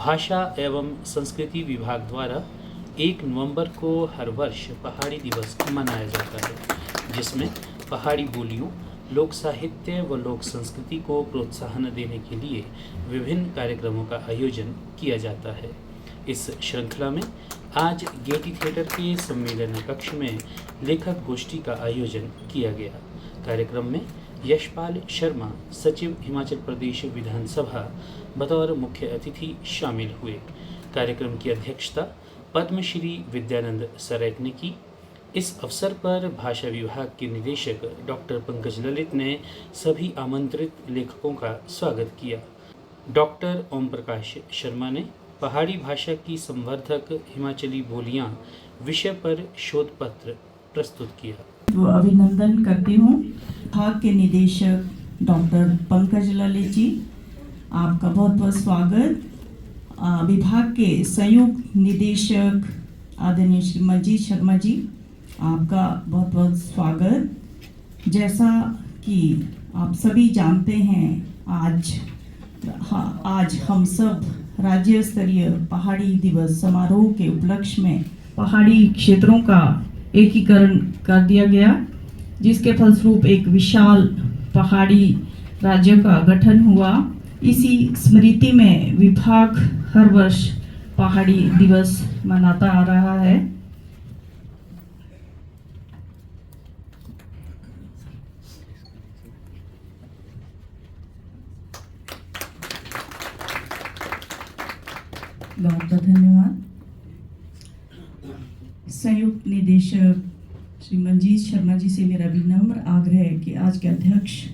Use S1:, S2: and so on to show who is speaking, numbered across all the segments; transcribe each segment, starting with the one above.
S1: भाषा एवं संस्कृति विभाग द्वारा 1 नवंबर को हर वर्ष पहाड़ी दिवस मनाया जाता है, जिसमें पहाड़ी बोलियों, लोक साहित्य व लोक संस्कृति को प्रोत्साहन देने के लिए विभिन्न कार्यक्रमों का आयोजन किया जाता है। इस श्रृंखला में आज गेटी थिएटर के सम्मेलन कक्ष में लेखक गोष्ठी का आयोजन किया गया। कार्यक्रम में यशपाल शर्मा, सचिव हिमाचल प्रदेश विधानसभा, बतौर मुख्य अतिथि शामिल हुए। कार्यक्रम की अध्यक्षता पद्मश्री विद्यानंद सरेक ने की। इस अवसर पर भाषा विभाग के निदेशक डॉक्टर पंकज ललित ने सभी आमंत्रित लेखकों का स्वागत किया। डॉक्टर ओम प्रकाश शर्मा ने पहाड़ी भाषा की संवर्धक हिमाचली बोलियां विषय पर शोध पत्र प्रस्तुत किया।
S2: अभिनंदन करती हूँ विभाग के निदेशक डॉक्टर पंकज ललित जी, आपका बहुत बहुत स्वागत। विभाग के संयुक्त निदेशक आदरणीय श्री मंजीत शर्मा जी, आपका बहुत बहुत स्वागत। जैसा कि आप सभी जानते हैं, आज हम सब राज्य स्तरीय पहाड़ी दिवस समारोह के उपलक्ष्य में पहाड़ी क्षेत्रों का एकीकरण कर दिया गया, जिसके फलस्वरूप एक विशाल पहाड़ी राज्य का गठन हुआ। इसी स्मृति में विभाग हर वर्ष पहाड़ी दिवस मनाता आ रहा है। बहुत बहुत धन्यवाद। संयुक्त निदेशक श्री मंजीत शर्मा जी से मेरा विनम्र आग्रह है कि आज के अध्यक्ष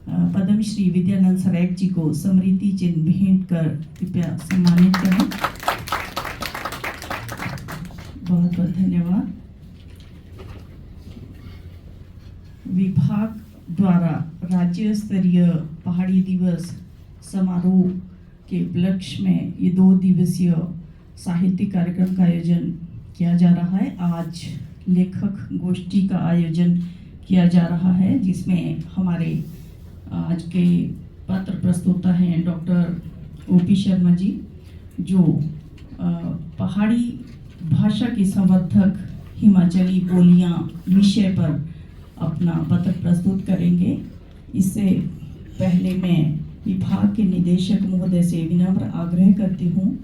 S2: पद्मश्री विद्यानंद सरेक जी को स्मृति चिन्ह भेंट कर कृपया सम्मानित करें। बहुत बहुत धन्यवाद। विभाग द्वारा राज्य स्तरीय पहाड़ी दिवस समारोह के उपलक्ष्य में ये 2 दिवसीय साहित्यिक कार्यक्रम का आयोजन किया जा रहा है। आज लेखक गोष्ठी का आयोजन किया जा रहा है, जिसमें हमारे आज के पत्र प्रस्तोता हैं डॉक्टर ओपी शर्मा जी, जो पहाड़ी भाषा की संवर्धक हिमाचली बोलियां विषय पर अपना पत्र प्रस्तुत करेंगे। इससे पहले मैं विभाग के निदेशक महोदय से विनम्र आग्रह करती हूँ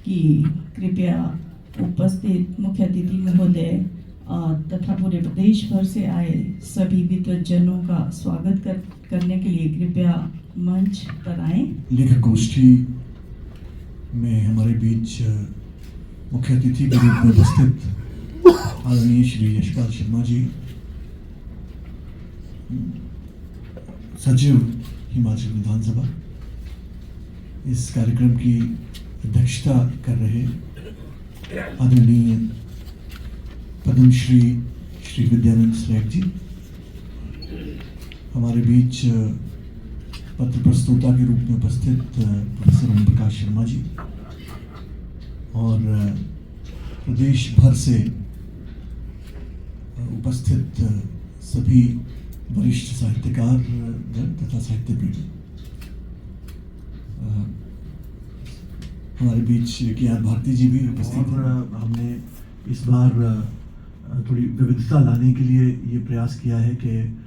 S2: कि कृपया उपस्थित मुख्य अतिथि महोदय तथा पूरे प्रदेश भर से आए सभी विद्वज्जनों का स्वागत करने के लिए कृपया मंच पर आए।
S3: लेखक गोष्ठी में हमारे बीच मुख्य अतिथि के रूप में उपस्थित आदरणीय श्री यशपाल शर्मा जी, सचिव हिमाचल विधानसभा, इस कार्यक्रम की अध्यक्षता कर रहे आदरणीय पद्मश्री श्री विद्यानंद सरेक जी, हमारे बीच पत्र प्रस्तोता के रूप में उपस्थित प्रोफेसर ओम प्रकाश शर्मा जी, और प्रदेश भर से उपस्थित सभी वरिष्ठ साहित्यकार तथा साहित्य प्रेमी। हमारे बीच के.आर. भारती जी भी उपस्थित हैं। हमने इस बार थोड़ी विविधता लाने के लिए ये प्रयास किया है कि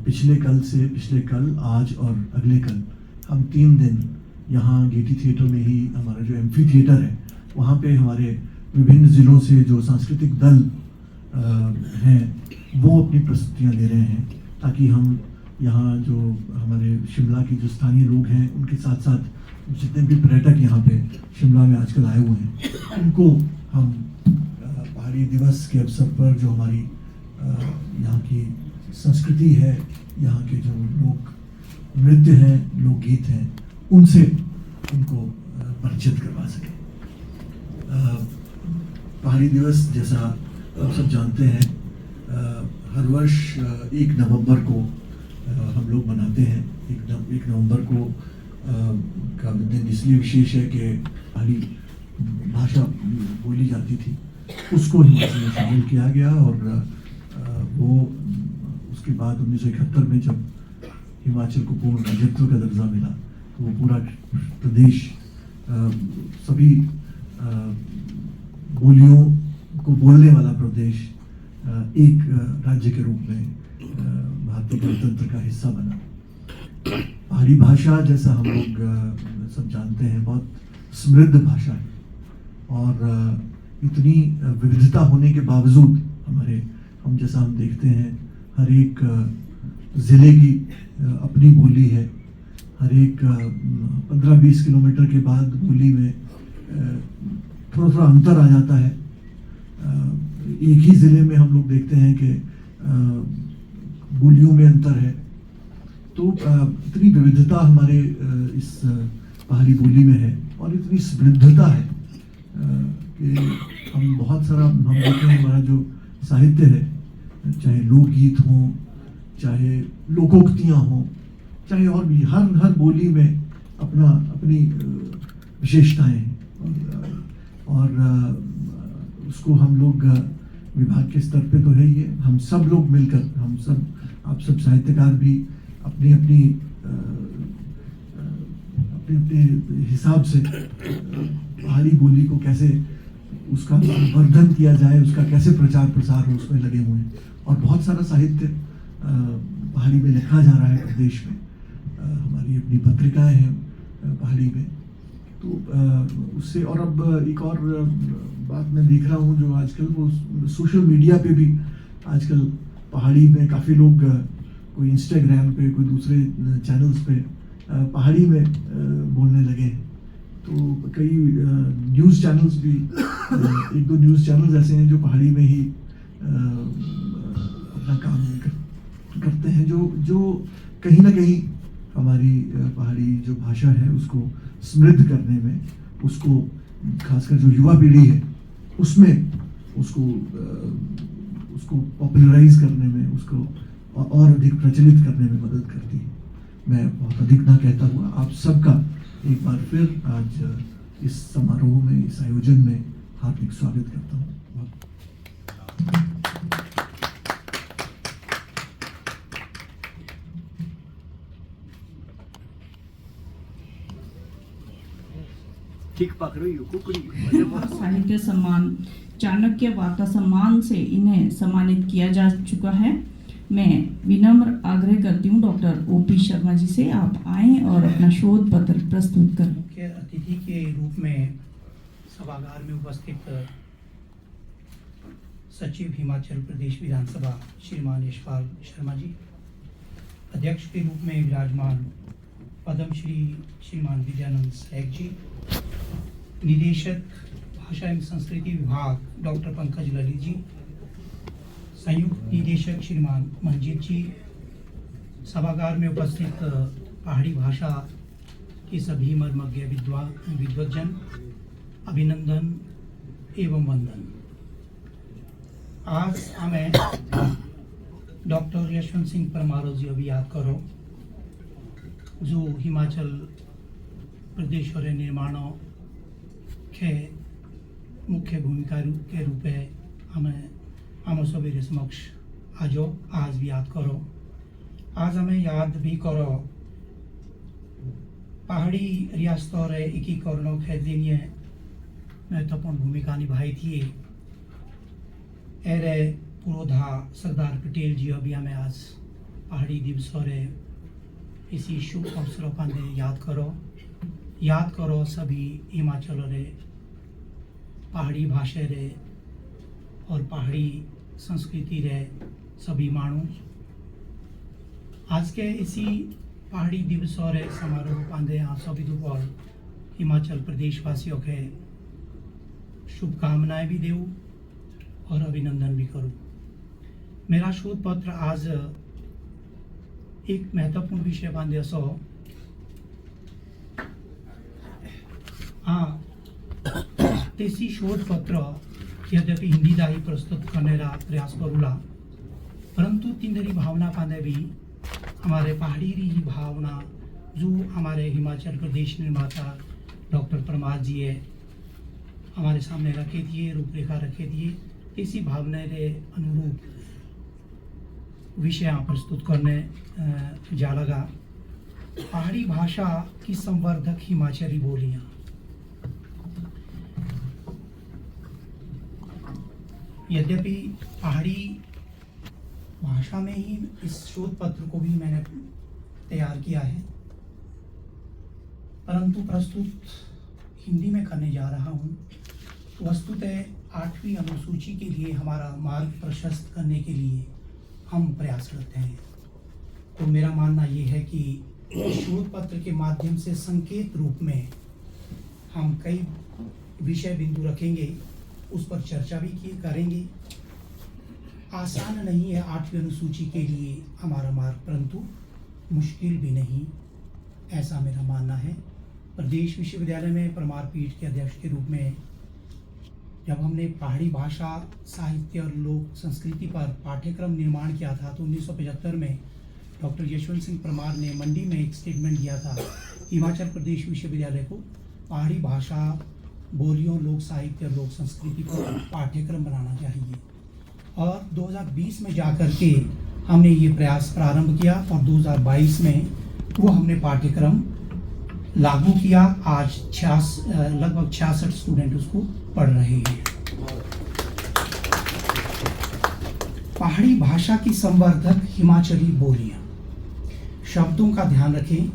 S3: पिछले कल, आज और अगले कल हम 3 दिन यहाँ गेटी थिएटर में ही, हमारा जो एम्फी थिएटर है, वहाँ पे हमारे विभिन्न ज़िलों से जो सांस्कृतिक दल हैं वो अपनी प्रस्तुतियाँ दे रहे हैं, ताकि हम यहाँ जो हमारे शिमला के जो स्थानीय लोग हैं, उनके साथ साथ जितने भी पर्यटक यहाँ पे शिमला में आजकल आए हुए हैं, उनको हम पहाड़ी दिवस के अवसर पर जो हमारी यहाँ की संस्कृति है, यहाँ के जो लोक नृत्य हैं, लोकगीत हैं, उनसे उनको परिचित करवा सकें। पहाड़ी दिवस, जैसा आप सब जानते हैं, हर वर्ष 1 नवंबर को हम लोग मनाते हैं। 1 नवंबर को का दिन इसलिए विशेष है कि पहाड़ी भाषा बोली जाती थी, उसको हिमाचल में शामिल किया गया, और वो उसके बाद 1971 में जब हिमाचल को पूर्ण राज्यत्व का दर्जा मिला, तो वो पूरा प्रदेश सभी बोलियों को बोलने वाला प्रदेश एक राज्य के रूप में भारतीय गणतंत्र का हिस्सा बना। पहाड़ी भाषा, जैसा हम लोग सब जानते हैं, बहुत समृद्ध भाषा है और इतनी विविधता होने के बावजूद हम देखते हैं हर एक ज़िले की अपनी बोली है। हर एक 15-20 किलोमीटर के बाद बोली में थोड़ा थोड़ा अंतर आ जाता है। एक ही ज़िले में हम लोग देखते हैं कि बोलियों में अंतर है। तो इतनी विविधता हमारे इस पहाड़ी बोली में है और इतनी समृद्धता है कि हम बहुत सारा हम देखते हैं, हमारा जो साहित्य है, चाहे लोकगीत हों, चाहे लोकोक्तियाँ हों, चाहे और भी हर बोली में अपनी विशेषताएं हैं और उसको हम लोग विभाग के स्तर पे तो है ही है, हम सब लोग मिलकर, आप सब साहित्यकार भी अपनी हिसाब से पहाड़ी बोली को कैसे उसका वर्धन किया जाए, उसका कैसे प्रचार प्रसार हो, उसमें लगे हुए हैं। और बहुत सारा साहित्य पहाड़ी में लिखा जा रहा है प्रदेश में। हमारी अपनी पत्रिकाएं हैं पहाड़ी में। तो उससे और अब एक और बात मैं देख रहा हूँ जो आजकल वो सोशल मीडिया पे भी आजकल पहाड़ी में काफ़ी लोग, कोई इंस्टाग्राम पे, कोई दूसरे चैनल्स पे पहाड़ी में बोलने लगे हैं। तो कई न्यूज़ चैनल्स भी, एक दो न्यूज़ चैनल्स ऐसे हैं जो पहाड़ी में ही अपना काम करते हैं, जो कहीं ना कहीं हमारी पहाड़ी जो भाषा है उसको समृद्ध करने में, उसको खासकर जो युवा पीढ़ी है उसमें उसको पॉपुलराइज करने में, उसको और अधिक प्रचलित करने में मदद करती है। मैं बहुत अधिक ना कहता हुआ आप सबका एक बार फिर आज इस समारोह में, इस आयोजन में हार्दिक स्वागत करता हूँ।
S4: ठीक पकड़ो यू कुकड़ी।
S2: साहित्य सम्मान चाणक्य वार्ता सम्मान से इन्हें सम्मानित किया जा चुका है। मैं विनम्र आग्रह करती हूँ डॉक्टर ओपी शर्मा जी से, आप आएं और अपना शोध पत्र प्रस्तुत करें।
S5: मुख्य अतिथि के रूप में सभागार में उपस्थित सचिव हिमाचल प्रदेश विधानसभा श्रीमान यशपाल शर्मा जी, अध्यक्ष के रूप में विराजमान पद्मश्री श्रीमान विद्यानंद सहक जी, निदेशक भाषा एवं संस्कृति विभाग डॉक्टर पंकज ललित जी, संयुक्त निदेशक श्रीमान मंजीत जी, सभागार में उपस्थित पहाड़ी भाषा के सभी मर्मज्ञ विद्वज्जन, अभिनंदन एवं वंदन। आज हमें डॉक्टर यशवंत सिंह परमार जी अभी याद करो, जो हिमाचल प्रदेश और निर्माणों के मुख्य भूमिका के रूप में हमें सभी समक्ष आज भी याद करो। आज हमें याद भी करो पहाड़ी रियासतों और एकीकरणों के लिए महत्वपूर्ण भूमिका निभाई थी। एरे पुरोधा सरदार पटेल जी अभी हमें आज पहाड़ी दिवस और इसी शुभ अवसरों पर याद करो सभी हिमाचल रे पहाड़ी भाषा रे और पहाड़ी संस्कृति रे सभी मानू। आज के इसी पहाड़ी दिवस और समारोह पांदे आप सभी और हिमाचल प्रदेश वासियों के शुभकामनाएं भी देऊँ और अभिनंदन भी करूँ। मेरा शोध पत्र आज एक महत्वपूर्ण विषय बांधे सो तेसी शोध पत्र यद्यपि हिंदी दाही प्रस्तुत करने का प्रयास करूला, परंतु तिंदरी भावना पाने भी हमारे पहाड़ी री भावना जो हमारे हिमाचल प्रदेश निर्माता डॉक्टर परमार जी है हमारे सामने रखे दिए, रूपरेखा रखे दिए, इसी भावना के अनुरूप विषय प्रस्तुत करने जा लगा। पहाड़ी भाषा की संवर्धक हिमाचली बोलियाँ यद्यपि पहाड़ी भाषा में ही इस शोध पत्र को भी मैंने तैयार किया है, परंतु प्रस्तुत हिंदी में करने जा रहा हूँ। वस्तुतः 8वीं अनुसूची के लिए हमारा मार्ग प्रशस्त करने के लिए हम प्रयासरत हैं। तो मेरा मानना ये है कि शोध पत्र के माध्यम से संकेत रूप में हम कई विषय बिंदु रखेंगे, उस पर चर्चा भी करेंगे। आसान नहीं है 8वीं अनुसूची के लिए हमारा मार्ग, परंतु मुश्किल भी नहीं, ऐसा मेरा मानना है। प्रदेश विश्वविद्यालय में परमार पीठ के अध्यक्ष के रूप में जब हमने पहाड़ी भाषा, साहित्य और लोक संस्कृति पर पाठ्यक्रम निर्माण किया था, तो 1975 में डॉक्टर यशवंत सिंह परमार ने मंडी में एक स्टेटमेंट दिया था, हिमाचल प्रदेश विश्वविद्यालय को पहाड़ी भाषा, बोलियों, लोक साहित्य और लोक संस्कृति पर पाठ्यक्रम बनाना चाहिए। और 2020 में जाकर के हमने ये प्रयास प्रारंभ किया और 2022 में वो हमने पाठ्यक्रम लागू किया। आज लगभग 66 स्टूडेंट उसको पढ़ रहे हैं। पहाड़ी भाषा की संवर्धक हिमाचली बोलियां, शब्दों का ध्यान रखें।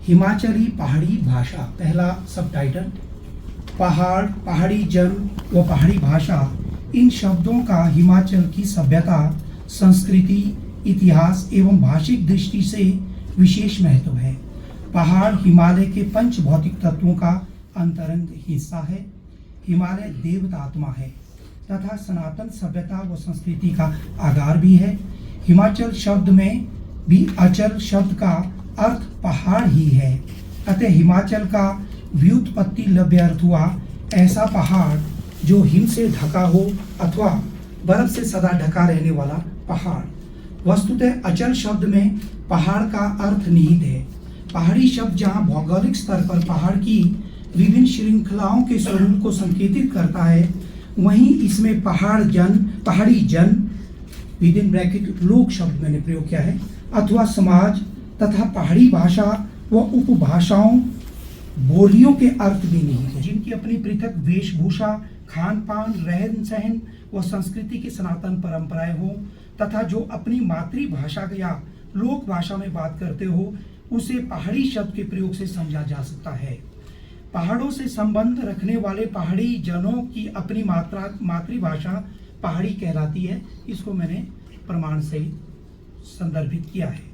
S5: हिमाचली पहाड़ी भाषा, पहला सबटाइटल, पहाड़, पहाड़ी जन व पहाड़ी भाषा, इन शब्दों का हिमाचल की सभ्यता, संस्कृति, इतिहास एवं भाषिक दृष्टि से विशेष महत्व है। पहाड़ हिमालय के पंच भौतिक तत्वों का अंतरंग हिस्सा है। हिमालय देवतात्मा है तथा सनातन सभ्यता व संस्कृति का आधार भी है। हिमाचल शब्द में भी अचल शब्द का अर्थ पहाड़ ही है, अतः हिमाचल का व्युत्पत्ति लभ्य अर्थ हुआ ऐसा पहाड़ जो हिम से ढका हो अथवा बर्फ से सदा ढका रहने वाला पहाड़। वस्तुतः अचल शब्द में पहाड़ का अर्थ निहित है। पहाड़ी शब्द जहाँ भौगोलिक स्तर पर पहाड़ की विभिन्न श्रृंखलाओं के स्वरूप को संकेतित करता है, वहीं इसमें पहाड़ी जन विद इन ब्रैकेट लोक शब्द मैंने प्रयोग किया है, अथवा समाज तथा पहाड़ी भाषा व उपभाषाओं, बोलियों के अर्थ भी निहित है, जिनकी अपनी पृथक वेशभूषा, खान पान, रहन सहन व संस्कृति की सनातन परंपराएं हो तथा जो अपनी मातृभाषा या लोक भाषा में बात करते हो, उसे पहाड़ी शब्द के प्रयोग से समझा जा सकता है। पहाड़ों से संबंध रखने वाले पहाड़ी जनों की अपनी मातृभाषा पहाड़ी कहलाती है। इसको मैंने प्रमाण सहित संदर्भित किया है।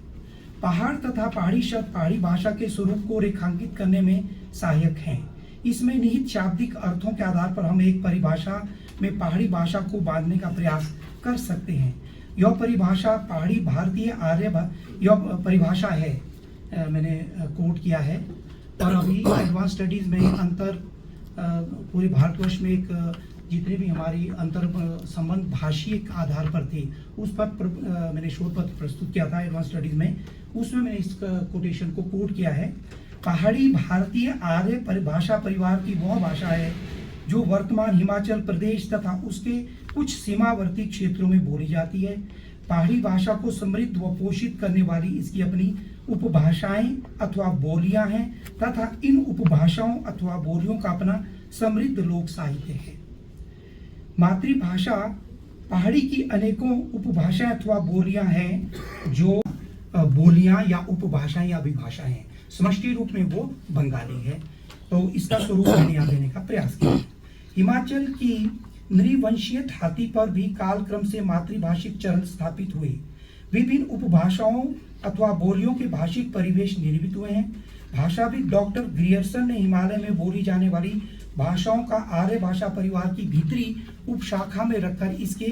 S5: पहाड़ तथा पहाड़ी शब्द पहाड़ी भाषा के स्वरूप को रेखांकित करने में सहायक हैं। इसमें निहित शाब्दिक अर्थों के आधार पर हम एक परिभाषा में पहाड़ी भाषा को बांधने का प्रयास कर सकते हैं। यह परिभाषा पहाड़ी भारतीय आर्य यह परिभाषा है, मैंने कोट किया है। और अभी एडवांस स्टडीज़ में पूरे भारतवर्ष में एक जितने भी हमारी अंतर संबंध भाषीय आधार पर थे, उस पर मैंने शोध पत्र प्रस्तुत किया था एडवांस स्टडीज़ में। उसमें मैंने इस कोटेशन को कोट किया है। पहाड़ी भारतीय आर्य भाषा परिवार की वह भाषा है जो वर्तमान हिमाचल प्रदेश तथा उसके कुछ सीमावर्ती क्षेत्रों में बोली जाती है। पहाड़ी भाषा को समृद्ध व पोषित करने वाली इसकी अपनी उपभाषाएं अथवा बोलियां हैं तथा इन उपभाषाओं अथवा बोलियों का अपना समृद्ध लोक साहित्य है। मातृभाषा पहाड़ी की अनेकों उपभाषाएं अथवा बोलियां हैं, जो बोलियां या उपभाषाएं या अभिभाषाएं हैं। समष्टि रूप में वो बंगाली है, तो इसका स्वरूप मैंने यहाँ देने का प्रयास किया। हिमाचल की नृवंशीय धाती पर भी कालक्रम से मातृभाषिक चरण स्थापित हुए। विभिन्न उपभाषाओं अथवा बोलियों के भाषिक परिवेश निर्मित हुए हैं। भाषाविद डॉक्टर ग्रियर्सन ने हिमालय में बोली जाने वाली भाषाओं का आर्य भाषा परिवार की भीतरी उपशाखा में रखकर इसके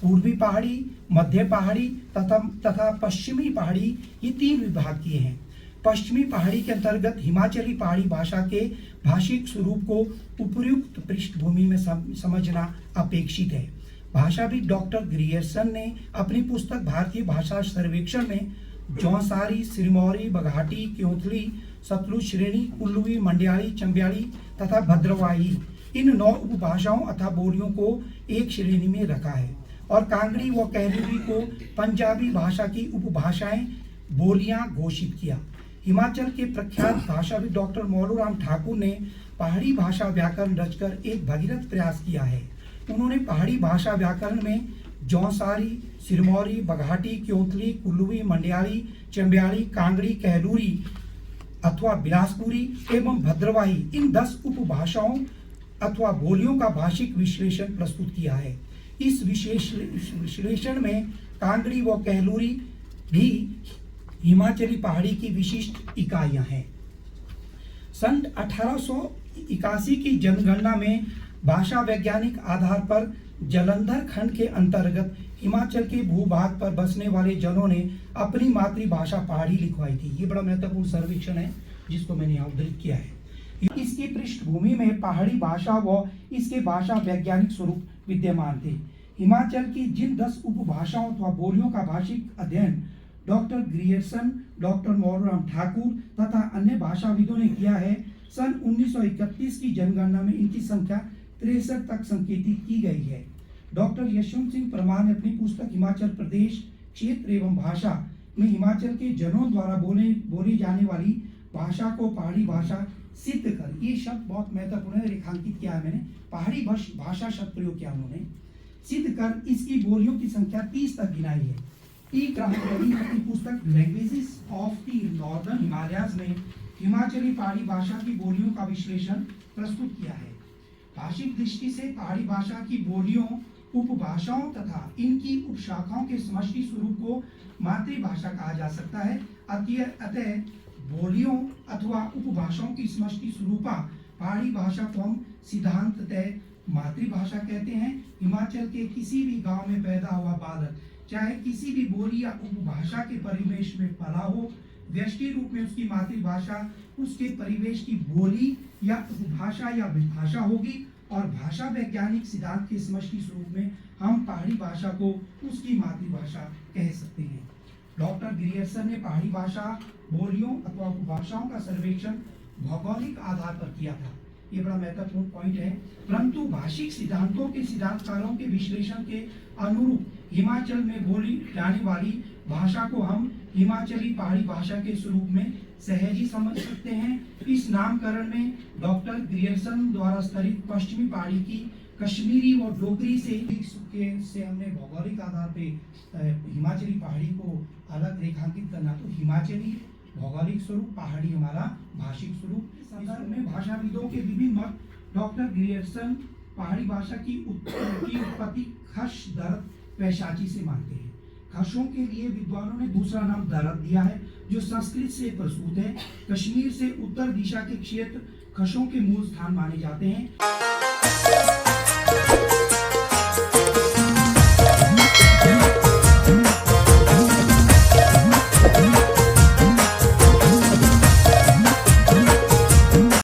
S5: पूर्वी पहाड़ी, मध्य पहाड़ी तथा पश्चिमी पहाड़ी, ये 3 विभाग किए हैं। पश्चिमी पहाड़ी के अंतर्गत हिमाचली पहाड़ी भाषा के भाषिक स्वरूप को उपयुक्त पृष्ठभूमि में समझना अपेक्षित है। भाषाविद डॉक्टर ग्रियर्सन ने अपनी पुस्तक भारतीय भाषा सर्वेक्षण में जौनसारी, सिरमौरी, बघाटी, क्योंथली, सतलुज श्रेणी, कुल्लुवी, मंडियाली, चंबियाली तथा भद्रवाही, इन 9 उपभाषाओं अथवा बोलियों को एक श्रेणी में रखा है और कांगड़ी व कहलूरी को पंजाबी भाषा की उपभाषाएं बोलियां घोषित किया। हिमाचल के प्रख्यात भाषाविद डॉक्टर मौलूराम ठाकुर ने पहाड़ी भाषा व्याकरण रचकर एक भगीरथ प्रयास किया है। उन्होंने पहाड़ी भाषा व्याकरण में जौनसारी, सिरमौरी, बघाटी, क्योंतली, कुल्लुवी, मंडियाली, चंबियाली, कांगड़ी, कहलूरी अथवा बिलासपुरी एवं भद्रवाही इन 10 उपभाषाओं अथवा बोलियों का भाषिक विश्लेषण प्रस्तुत किया है। इस विश्लेषण में कांगड़ी व कहलूरी भी हिमाचली पहाड़ी की विशिष्ट इकाइयां हैं। सन 1881 की जनगणना में भाषा वैज्ञानिक आधार पर जालंधर खंड के अंतर्गत हिमाचल के भूभाग पर बसने वाले जनों ने अपनी मातृभाषा पहाड़ी लिखवाई थी। ये बड़ा महत्वपूर्ण सर्वेक्षण है जिसको मैंने यहाँ उद्धृत किया है। इसकी पृष्ठभूमि में पहाड़ी भाषा व इसके भाषा वैज्ञानिक स्वरूप विद्यमान थे। हिमाचल की जिन 10 उपभाषाओं अथवा बोलियों का भाषिक अध्ययन डॉक्टर ग्रियर्सन, डॉक्टर मोरूराम ठाकुर तथा अन्य भाषाविदों ने किया है, सन 1931 की जनगणना में इनकी संख्या 63 तक संकेतित की गई है। डॉक्टर यशवंत सिंह परमार ने अपनी पुस्तक हिमाचल प्रदेश क्षेत्र एवं भाषा में हिमाचल के जनों द्वारा बोली जाने वाली भाषा को पहाड़ी भाषा सिद्ध कर, ये शब्द बहुत महत्वपूर्ण है, रेखांकित किया है मैंने, पहाड़ी भाषा शब्द प्रयोग किया उन्होंने, सिद्ध कर इसकी बोलियों की संख्या 30 तक गिनाई है। ई क्रांति ने अपनी पुस्तक languages of the northern Himalayas में हिमाचली पहाड़ी भाषा की बोलियों का विश्लेषण प्रस्तुत किया है। भाषिक दृष्टि से पहाड़ी भाषा की बोलियों, उपभाषाओं तथा इनकी उपशाखाओं के समष्टि स्वरूप को मातृभाषा कहा जा सकता है। अतः बोलियों अथवा उपभाषाओं की समष्टि स्वरूपा पहाड़ी भाषा को हम सिद्धांततः मातृभाषा कहते हैं। हिमाचल के किसी भी गांव में पैदा हुआ बालक चाहे किसी भी बोली या उपभाषा के परिवेश में पला हो, व्यष्टि रूप में उसकी मातृभाषा उसके परिवेश की बोली या उपभाषा या विभाषा होगी और भाषा वैज्ञानिक सिद्धांत के समष्टि स्वरूप में हम पहाड़ी भाषा को उसकी मातृभाषा कह सकते हैं। डॉक्टर ग्रियर्सन ने पहाड़ी भाषा बोलियों अथवा उपभाषाओं का सर्वेक्षण भौगोलिक आधार पर किया था। ये बड़ा महत्वपूर्ण पॉइंट है। परंतु भाषिक सिद्धांतों के सिद्धांतकारों के विश्लेषण के अनुरूप हिमाचल में बोली जाने वाली भाषा को हम हिमाचली पहाड़ी भाषा के स्वरूप में सहज ही समझ सकते हैं। इस नामकरण में डॉक्टर ग्रियर्सन द्वारा स्तरित पश्चिमी पहाड़ी की कश्मीरी और डोगरी से हमने भौगोलिक आधार पे हिमाचली पहाड़ी को अलग रेखांकित करना, तो हिमाचली भौगोलिक स्वरूप, पहाड़ी हमारा भाषिक स्वरूप। संदर्भ में भाषाविदों के विभिन्न मत। डॉक्टर ग्रियर्सन पहाड़ी भाषा की उत्पत्ति खश, दर्द, पैशाची से मानते हैं। खशों के लिए विद्वानों ने दूसरा नाम दरद दिया है जो संस्कृत से प्रसूत है। कश्मीर से उत्तर दिशा के क्षेत्र खशों के मूल स्थान माने जाते हैं।